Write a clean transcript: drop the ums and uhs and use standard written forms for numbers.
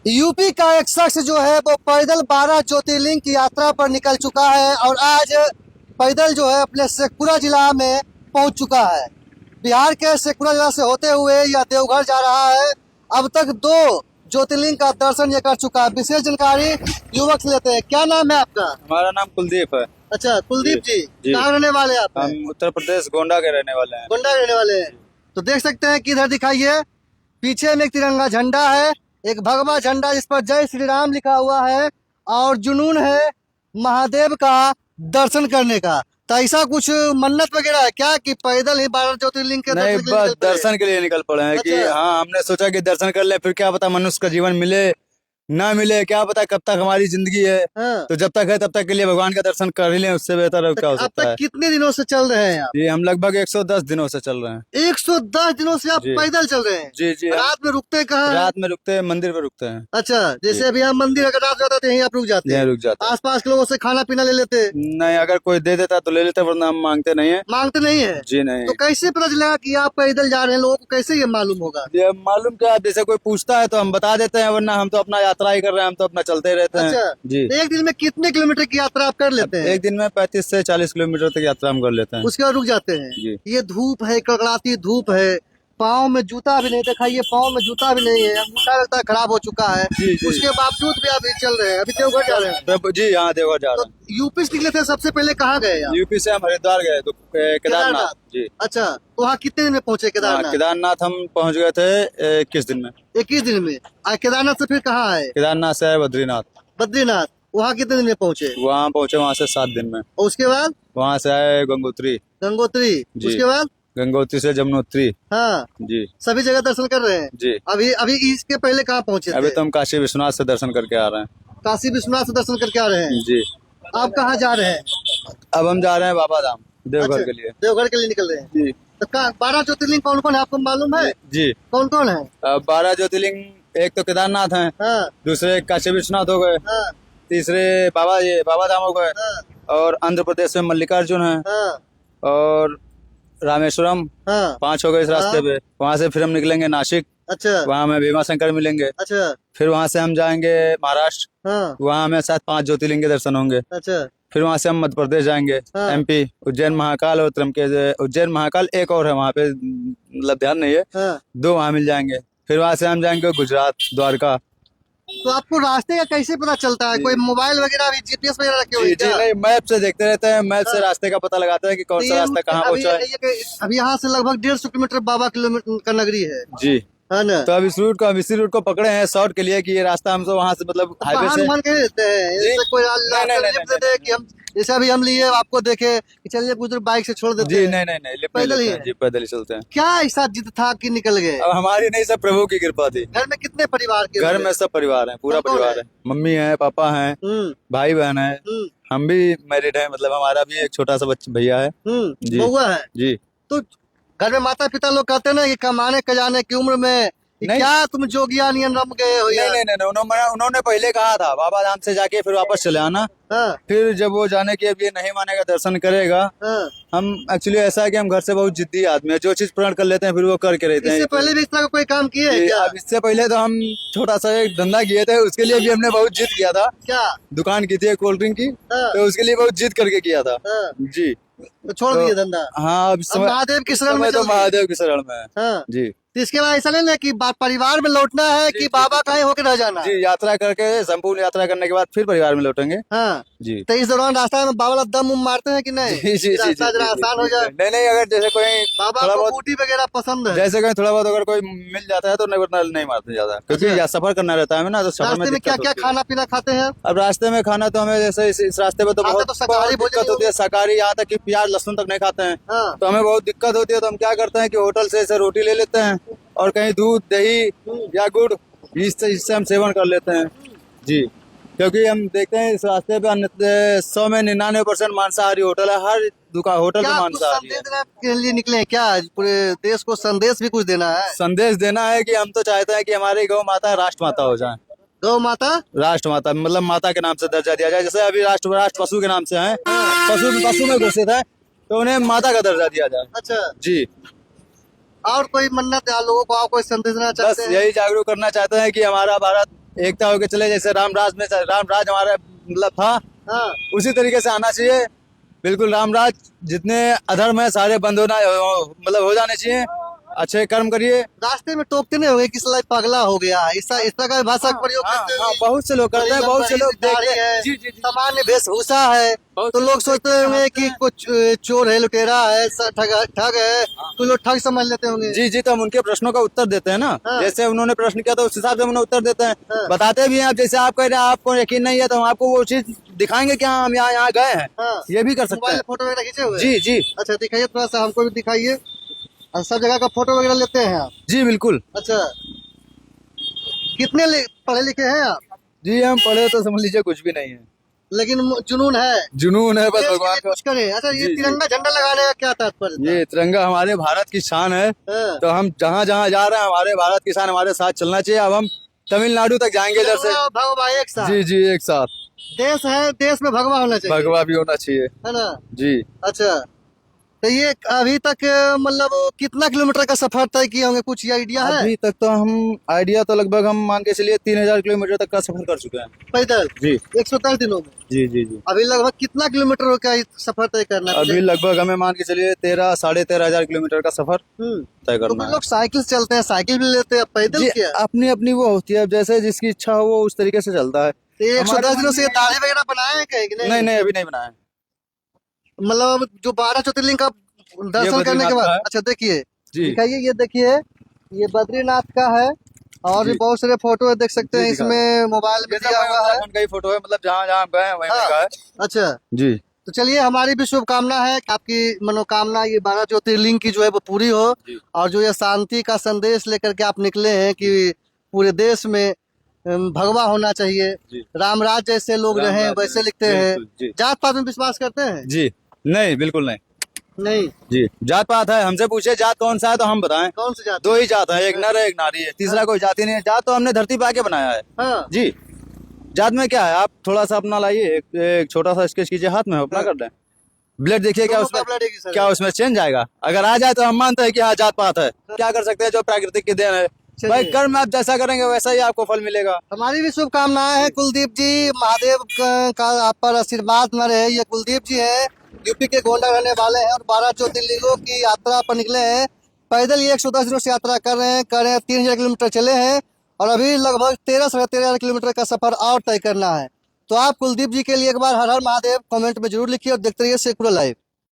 UP का एक शख्स जो है वो पैदल 12 ज्योतिर्लिंग की यात्रा पर निकल चुका है और आज पैदल जो है अपने शेखपुरा जिला में पहुंच चुका है। बिहार के शेखपुरा जिला से होते हुए यह देवघर जा रहा है। अब तक 2 ज्योतिर्लिंग का दर्शन ये कर चुका है। विशेष जानकारी युवक से लेते हैं। क्या नाम है आपका? हमारा नाम कुलदीप है। अच्छा, कुलदीप जी, जी। कहाँ रहने वाले हैं आप? हम उत्तर प्रदेश गोंडा के रहने वाले हैं। गोंडा रहने वाले हैं। तो देख सकते हैं कि इधर दिखाइए, पीछे में एक तिरंगा झंडा है, एक भगवा झंडा जिस पर जय श्री राम लिखा हुआ है और जुनून है महादेव का दर्शन करने का। तो ऐसा कुछ मन्नत वगैरह है क्या कि पैदल ही 12 ज्योतिर्लिंग के नहीं, दर्शन के लिए बस निकल पड़े? दर्शन के लिए निकल पड़े हैं कि अच्छा। हाँ, हमने सोचा कि दर्शन कर ले, फिर क्या पता मनुष्य का जीवन मिले ना मिले, क्या पता कब तक हमारी जिंदगी है। हाँ। तो जब तक है तब तक के लिए भगवान का दर्शन कर ही लें, उससे बेहतर और क्या हो अब सकता तक है। कितने दिनों से चल रहे हैं आप? जी, हम लगभग 110 दिनों से चल रहे हैं। 110 दिनों से आप जी। पैदल चल रहे हैं? जी जी। रात में रुकते कहाँ हैं? रात में रुकते हैं, मंदिर पे रुकते हैं। अच्छा, जैसे अभी हम मंदिर अगर रात जाते हैं यहीं आप रुक जाते यहीं हैं? रुक जाते आसपास के लोगों से खाना पीना ले लेते हैं? हैं। नहीं, अगर कोई दे देता तो ले लेते, वरना हम मांगते नहीं है। मांगते नहीं है? जी नहीं। तो कैसे पता चलेगा कि आप पैदल जा रहे हैं? लोगों को कैसे ये मालूम होगा? ये मालूम क्या, जैसे कोई पूछता है तो हम बता देते हैं, वरना हम तो अपना यात्रा ही कर रहे हैं, हम तो अपना चलते ही रहते हैं। अच्छा। जी। एक दिन में कितने किलोमीटर की यात्रा आप कर लेते हैं? एक दिन में 35 से 40 किलोमीटर तक यात्रा हम कर लेते हैं। उसके बाद रुक जाते हैं? जी। ये धूप है, कड़कड़ाती धूप है, पाँव में जूता भी नहीं, दिखाइए पाँव में जूता भी नहीं है, अंगूठा लगता है खराब हो चुका है। जी, जी। उसके बावजूद भी अभी चल रहे हैं, अभी देवघर जा रहे हैं। जी हाँ, देवघर जा रहे तो यूपी से निकले थे, सबसे पहले कहाँ गए आप? हैं। यूपी से हम हरिद्वार गए तो केदारनाथ। जी। अच्छा, तो वहाँ कितने दिन में पहुंचे हाँ, केदारनाथ? केदारनाथ हम पहुंच गए थे 21 दिन में। 21 दिन में। केदारनाथ से फिर कहाँ आए? केदारनाथ से आए बद्रीनाथ। बद्रीनाथ, वहाँ कितने दिन में पहुंचे? वहाँ पहुंचे, वहाँ से 7 दिन में। और उसके बाद वहाँ से आए गंगोत्री। गंगोत्री, जी। उसके बाद गंगोत्री से जमुनोत्री। हाँ, जी सभी जगह दर्शन कर रहे हैं। जी। अभी अभी इसके पहले कहाँ पहुंचे अभी थे? तो हम काशी विश्वनाथ से दर्शन करके आ रहे हैं। काशी विश्वनाथ से दर्शन करके आ रहे हैं। जी। आप कहाँ जा रहे हैं? अब हम जा रहे हैं बाबा धाम, देवघर अच्छा, के लिए। देवघर के लिए निकल रहे हैं। जी। तो 12 ज्योतिर्लिंग कौन कौन है आपको मालूम है? जी। कौन कौन है? 12 ज्योतिर्लिंग, एक तो केदारनाथ है, हाँ दूसरे काशी विश्वनाथ हो गए, हाँ तीसरे बाबा धाम हो गए, हाँ और आंध्र प्रदेश में मल्लिकार्जुन है, हाँ और रामेश्वरम। हाँ। 5 हो गए इस रास्ते पे। वहां से फिर हम निकलेंगे नासिक, अच्छा वहां हमें भीमा शंकर मिलेंगे। अच्छा फिर वहां से हम जाएंगे महाराष्ट्र, हाँ वहां हमें शायद 5 ज्योतिर्लिंग के दर्शन होंगे। अच्छा फिर वहां से हम मध्य प्रदेश जाएंगे, हाँ। एमपी, उज्जैन महाकाल और उज्जैन महाकाल एक और है वहां पे, मतलब ध्यान नहीं है, हाँ। 2 वहां मिल जाएंगे। फिर वहां से हम जाएंगे गुजरात, द्वारका। तो आपको रास्ते का कैसे पता चलता है? कोई मोबाइल वगैरह भी जीपीएस वगैरह रखे हुए जी हैं जी, क्या? नहीं, मैप से देखते रहते हैं, मैप से रास्ते का पता लगाते हैं कि कौन सा रास्ता कहाँ अभी पहुंचा है। अभी यहाँ से लगभग 150 किलोमीटर 12 किलोमीटर का नगरी है जी। ना? तो अब इसी रूट को पकड़े हैं शॉर्ट के लिए, कि ये रास्ता हमसे वहां से, मतलब हाईवे वाहन से। मान के देते हैं, जी। जैसे कोई नहीं, लिफ्ट दे दे कि हम, जैसे अभी हम लिए आपको देखे कि चलिए बुजुर्ग बाइक से छोड़ देते जी हैं। नहीं नहीं नहीं, लिफ्ट नहीं पैदल ही लेते हैं। है? जी, पैदल ही चलते हैं। क्या ऐसा जिद था कि निकल गए? अब हमारी नहीं, सब प्रभु की कृपा थी। घर में कितने परिवार के घर लोग में सब परिवार है, पूरा कौन कौन परिवार है? है। मम्मी है, पापा है, भाई बहन है, हम भी मैरिड है, मतलब हमारा भी एक छोटा सा भैया है। जी। बउआ है? जी। तो घर में माता पिता लोग कहते हैं ना कि कमाने खजाने की उम्र में कि नहीं। क्या तुम जोगिया नियन रम गए हो नहीं यार? नहीं नहीं, उन्होंने पहले कहा था बाबा धाम से जाके फिर वापस चले आना। हाँ फिर जब वो जाने के अब ये नहीं मानेगा, दर्शन करेगा। हाँ। हम एक्चुअली ऐसा है कि हम घर से बहुत जिद्दी आदमी है, जो चीज प्रण कर लेते हैं फिर वो करके रहते हैं। इससे पहले भी इस तरह का कोई काम किए हैं जी, क्या? अब इससे पहले तो हम छोटा सा एक धंधा किए थे, उसके लिए भी हमने बहुत जिद किया था। क्या? दुकान की थी कोल्ड ड्रिंक की, हाँ। तो उसके लिए बहुत जिद करके किया था। हाँ। जी। तो छोड़ दिए धंधा? हाँ, अब अब महादेव की शरण में तो चल दिए। महादेव की शरण में है। हाँ। जी तो इसके बाद ऐसा नहीं है कि परिवार में लौटना है कि बाबा का ही होकर रह जाना है? जी, यात्रा करके, संपूर्ण यात्रा करने के बाद फिर परिवार में लौटेंगे। हाँ। जी। तो इस दौरान रास्ता में बाबा दम उम मारते हैं कि नहीं? जी जी जी, रास्ता जरा आसान हो जाए। नहीं नहीं, अगर जैसे कोई बाबा थोड़ा को बहुत, बूटी वगैरह पसंद है? जैसे कहीं थोड़ा बहुत अगर कोई मिल जाता है तो नहीं, वरना नहीं मारते ज्यादा, क्योंकि अच्छा। सफर करना रहता है ना, तो सफर रास्ते में क्या दिक्कत क्या होती है। खाना पीना खाते हैं? अब रास्ते में खाना तो हमें, जैसे इस रास्ते में तो खाते बहुत तो शाकाहारी बहुत भोजन दिक्कत ही होती है, शाकाहारी, यहाँ तक कि प्याज लहसुन तक नहीं खाते हैं। हाँ। तो हमें बहुत दिक्कत होती है, तो हम क्या करते हैं कि होटल से ऐसे रोटी ले लेते हैं, और कहीं दूध दही या गुड़, इससे हम सेवन कर लेते हैं। जी, क्योंकि हम देखते हैं इस रास्ते पे 100 में 99% मांसाहारी होटल है, हर दुकान होटल क्या पे कुछ मांसाहारी है। संदेश देने के लिए निकले हैं क्या? पूरे देश को संदेश भी कुछ देना है? संदेश देना है कि हम तो चाहते हैं कि हमारी गौ माता राष्ट्र माता हो जाए। गौ माता? राष्ट्र माता मतलब माता के नाम से दर्जा दिया जाए, जैसे अभी राष्ट्र पशु के नाम से है, पशु में घोषित है, तो उन्हें माता का दर्जा दिया जाए। अच्छा। जी। और कोई मन्नत या लोगों को आप कोई संदेश देना बस चाहते हैं? यही जागरूक करना चाहते हैं कि हमारा भारत एकता होकर चले, जैसे रामराज में रामराज हमारा मतलब था, हाँ उसी तरीके से आना चाहिए। बिल्कुल रामराज, जितने अधर्म है सारे बंद होना मतलब हो जाने चाहिए। अच्छे कर्म करिए। रास्ते में टोकते नहीं होंगे कि साला पगला हो गया है, इस तरह का भाषा का प्रयोग हाँ, करते हाँ, हैं। बहुत से लोग करते हैं, बहुत से लोग दाढ़ी देखते हैं। है, जी, जी, जी। सामान्य वेशभूषा है, बहुत तो से लोग सोचते होंगे कि कुछ चोर है, लुटेरा है, ठग है, तो लोग ठग समझ लेते होंगे। जी जी, तो हम उनके प्रश्नों का उत्तर देते हैं ना। हाँ। जैसे उन्होंने प्रश्न किया तो उस हिसाब से हम उन्हें उत्तर देते हैं। हाँ। बताते भी हैं। आप जैसे आप कह रहे हैं आपको यकीन नहीं है, तो हम आपको वो चीज दिखाएंगे कि हाँ हम यहाँ यहाँ गए हैं। हाँ। ये भी कर सकते मोबाइल हैं। फोटो वगैरह खींचे हुए? जी जी अच्छा दिखाइए, थोड़ा सा हमको भी दिखाइए। और सब जगह का फोटो वगैरह लेते हैं आप? जी बिल्कुल। अच्छा, कितने पढ़े लिखे हैं आप? जी हम पढ़े तो समझ लीजिए कुछ भी नहीं है, लेकिन जुनून है, जुनून है बस देश के भगवान लिए का। कुछ करें। अच्छा, ये जी, जी। तिरंगा झंडा लगाने का क्या तात्पर्य था? ये तिरंगा हमारे भारत की शान है, हाँ। तो हम जहाँ जहाँ जा रहे हैं हमारे भारत की शान हमारे साथ चलना चाहिए। अब हम तमिलनाडु तक जाएंगे इधर से। तिरंगा और भगवा एक साथ। जी जी, एक साथ। देश है, देश में भगवा होना चाहिए, भगवा भी होना चाहिए। है ना? जी। अच्छा, तो ये अभी तक मतलब कितना किलोमीटर का सफर तय किए होंगे, कुछ आइडिया है? अभी तक तो हम आइडिया तो लगभग हम मान के चलिए 3000 किलोमीटर तक का सफर कर चुके हैं। पैदल? जी 110 दिनों में? जी जी जी। अभी लगभग कितना किलोमीटर का सफर तय करना है? अभी लगभग हमें मान के चलिए 13-13,500 किलोमीटर का सफर तय तो करना कुछ है। लोग साइकिल से चलते हैं, साइकिल भी लेते हैं, पैदल जी, क्या? अपनी अपनी वो होती है, अब जैसे जिसकी इच्छा हो वो उस तरीके से चलता है। तो ये 110 हमारे दिनों से दाढ़ी वगैरह बनाए हैं कहीं कि नहीं? नहीं नहीं, अभी नहीं बनाया है। मतलब जो 12 ज्योतिर्लिंग का दर्शन करने बद्रीनाथ के का बाद। है। अच्छा देखिए, जी। दिखाइए, ये देखिए, ये बद्रीनाथ का है, और भी जी। बहुत सारे फोटो है, देख सकते जी, हैं। दिखा इसमें मोबाइल भी ये सब दिया हुआ है। उत्तराखंड का ही फोटो है, मतलब जहाँ जहाँ गए हैं वहीं हाँ। का है। अच्छा, जी तो चलिए, हमारी भी शुभकामना है कि आपकी मनोकामना ये 12 ज्योतिर्लिंग की जो है वो पूरी हो, जी। और जो ये शांति का संदेश लेकर के आप निकले हैं कि पूरे देश में भगवा होना चाहिए, जी। रामराज जैसे लोग रामराज रहे वैसे लिखते बिल्कुल, हैं। जी। जात पात में विश्वास करते हैं? जी नहीं, बिल्कुल नहीं। नहीं। जी, जात पात है, हमसे पूछे जात कौन सा है तो हम बताएं। कौन सी जात? दो ही जात है, एक नर है एक नारी है, तीसरा कोई जाति नहीं है। जात तो हमने धरती पे आके बनाया है। हाँ। जी, जात में क्या है, आप थोड़ा सा अपना लाइए, एक छोटा सा स्केच कीजिए हाथ में, अपना कर दें। ब्लड देखिए, क्या दोनों उसमें का blood एक ही सर क्या है। उसमें चेंज आएगा? अगर आ जाए तो हम मानते हैं कि हाँ जात पात है। क्या कर सकते हैं, जो प्राकृतिक की देन है। चलिए। भाई कर्म आप जैसा करेंगे वैसा ही आपको फल मिलेगा। हमारी भी शुभकामनाएं हैं कुलदीप जी, महादेव का आप पर आशीर्वाद न रहे। ये कुलदीप जी हैं, यूपी के गोंडा रहने वाले हैं, और 12 ज्योतिर्लिंगों की यात्रा पर निकले हैं। पैदल ये 110 दिनों से यात्रा कर रहे हैं, 3000 किलोमीटर चले हैं, और अभी लगभग 13-13,500 किलोमीटर का सफर और तय करना है। तो आप कुलदीप जी के लिए एक बार हर हर महादेव कमेंट में जरूर लिखिए, और देखते रहिए शेखपुरा लाइव।